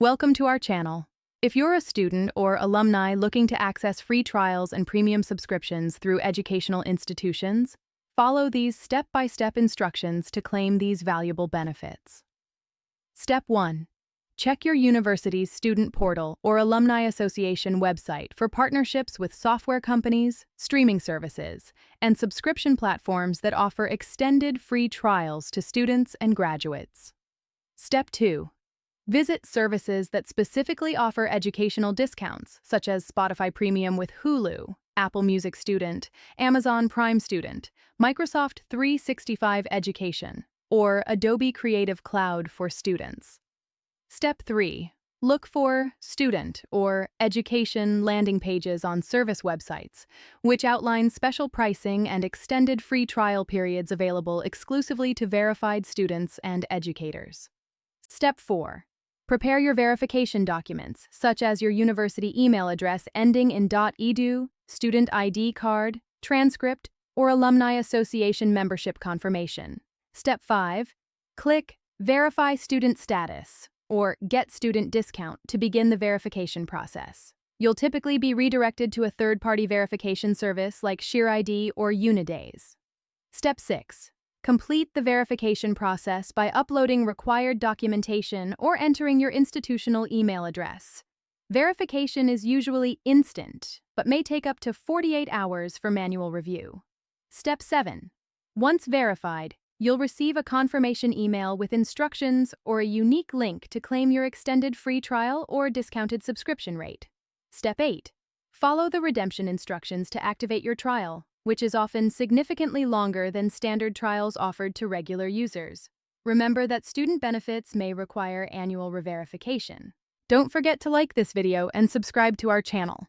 Welcome to our channel. If you're a student or alumni looking to access free trials and premium subscriptions through educational institutions, follow these step-by-step instructions to claim these valuable benefits. Step 1. Check your university's student portal or alumni association website for partnerships with software companies, streaming services, and subscription platforms that offer extended free trials to students and graduates. Step 2. Visit services that specifically offer educational discounts, such as Spotify Premium with Hulu, Apple Music Student, Amazon Prime Student, Microsoft 365 Education, or Adobe Creative Cloud for students. Step 3. Look for student or education landing pages on service websites, which outline special pricing and extended free trial periods available exclusively to verified students and educators. Step 4. Prepare your verification documents, such as your university email address ending in .edu, student ID card, transcript, or alumni association membership confirmation. Step 5. Click Verify Student Status or Get Student Discount to begin the verification process. You'll typically be redirected to a third-party verification service like ShareID or Unidays. Step 6. Complete the verification process by uploading required documentation or entering your institutional email address. Verification is usually instant, but may take up to 48 hours for manual review. Step 7. Once verified, you'll receive a confirmation email with instructions or a unique link to claim your extended free trial or discounted subscription rate. Step 8. Follow the redemption instructions to activate your trial, which is often significantly longer than standard trials offered to regular users. Remember that student benefits may require annual re-verification. Don't forget to like this video and subscribe to our channel.